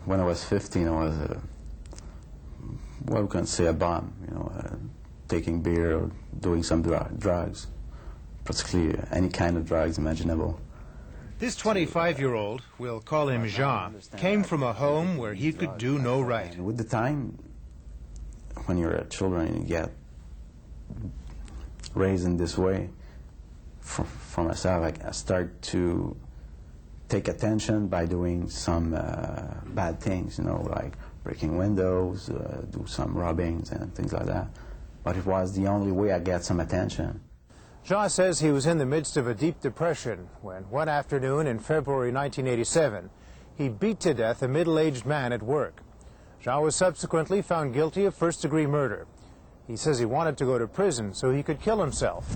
when I was 15, I was, well, we can say a bum, taking beer or doing some drugs, particularly any kind of drugs imaginable. This 25-year-old, we'll call him Jean, came from a home where he could do no right. And with the time, when you're children, you get raised in this way. For myself, I start to take attention by doing some bad things, like breaking windows, do some robbings and things like that. But it was the only way I get some attention. Jean says he was in the midst of a deep depression when one afternoon in February 1987, he beat to death a middle-aged man at work. Jean was subsequently found guilty of first-degree murder. He says he wanted to go to prison so he could kill himself.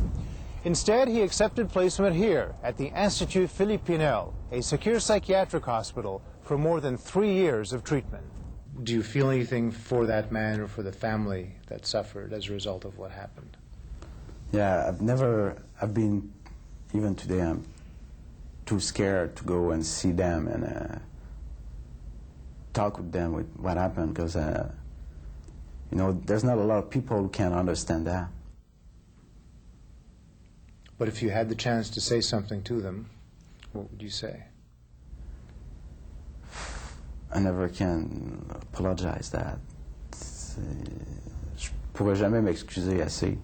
Instead, he accepted placement here at the Institut Philippe Pinel, a secure psychiatric hospital, for more than 3 years of treatment. Do you feel anything for that man or for the family that suffered as a result of what happened? Yeah, I've been, even today, I'm too scared to go and see them and talk with them with what happened, because, there's not a lot of people who can understand that. But if you had the chance to say something to them, what would you say? I never can apologize that. Je pourrais jamais m'excuser assez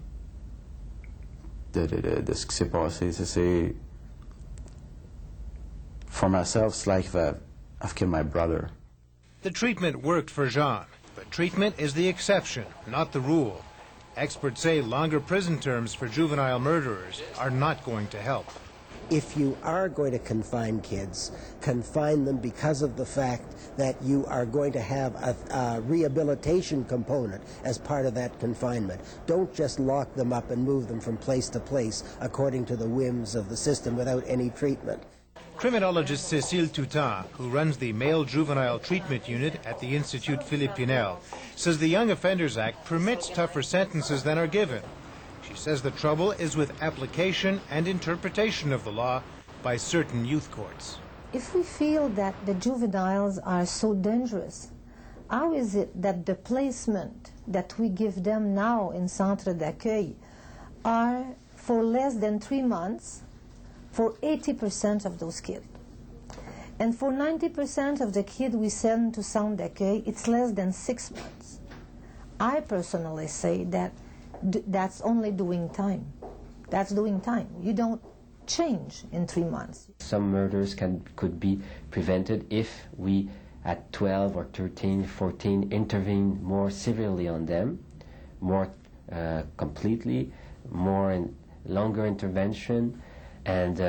de ce qui s'est passé. For myself, it's like I've killed my brother. The treatment worked for Jean, but treatment is the exception, not the rule. Experts say longer prison terms for juvenile murderers are not going to help. If you are going to confine kids, confine them because of the fact that you are going to have a rehabilitation component as part of that confinement. Don't just lock them up and move them from place to place according to the whims of the system without any treatment. Criminologist Cécile Toutant, who runs the Male Juvenile Treatment Unit at the Institut Philippe Pinel, says the Young Offenders Act permits tougher sentences than are given. She says the trouble is with application and interpretation of the law by certain youth courts. If we feel that the juveniles are so dangerous, how is it that the placement that we give them now in centre d'accueil are for less than 3 months for 80% of those kids? And for 90% of the kids we send to centre d'accueil, it's less than 6 months. I personally say that that's only doing time. That's doing time. You don't change in 3 months. Some murders could be prevented if we, at 12 or 13, 14, intervene more severely on them, more completely, more longer intervention, and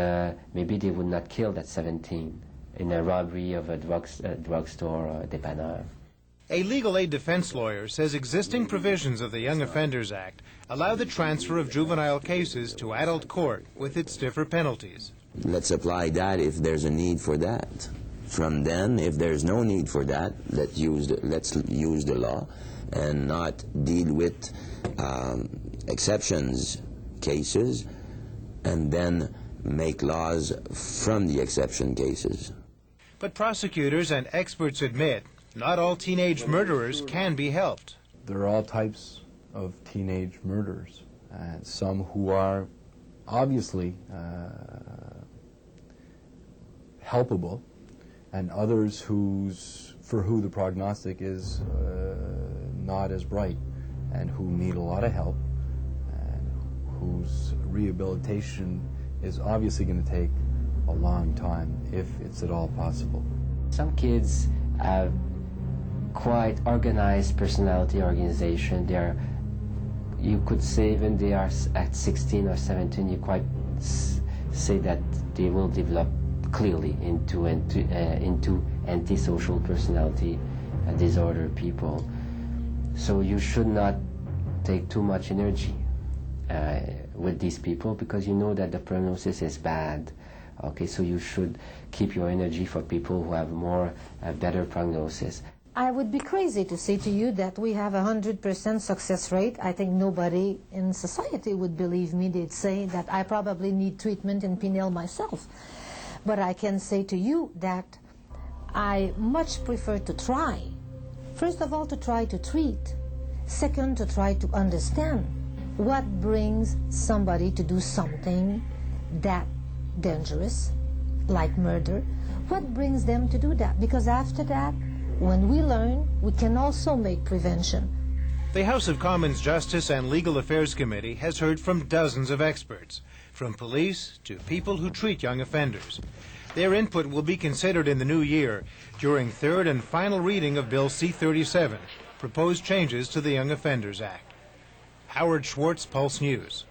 maybe they would not kill at 17 in a robbery of a drugstore or a dépanneur. A legal aid defense lawyer says existing provisions of the Young Offenders Act allow the transfer of juvenile cases to adult court with its stiffer penalties. Let's apply that if there's a need for that. From then, if there's no need for that, let's use the law and not deal with exceptions cases and then make laws from the exception cases. But prosecutors and experts admit not all teenage murderers can be helped. There are all types of teenage murderers, some who are obviously helpable, and others for who the prognostic is not as bright, and who need a lot of help, and whose rehabilitation is obviously going to take a long time, if it's at all possible. Some kids have quite organized personality organization. You could say even they are at 16 or 17, you quite say that they will develop clearly into antisocial personality disorder people. So you should not take too much energy with these people, because you know that the prognosis is bad. Okay, so you should keep your energy for people who have better prognosis. I would be crazy to say to you that we have 100% success rate. I think nobody in society would believe me. They'd say that I probably need treatment in Pinel myself. But I can say to you that I much prefer to try. First of all, to try to treat. Second, to try to understand what brings somebody to do something that dangerous, like murder. What brings them to do that? Because after that, when we learn, we can also make prevention. The House of Commons Justice and Legal Affairs Committee has heard from dozens of experts, from police to people who treat young offenders. Their input will be considered in the new year during third and final reading of Bill C-37, proposed changes to the Young Offenders Act. Howard Schwartz, Pulse News.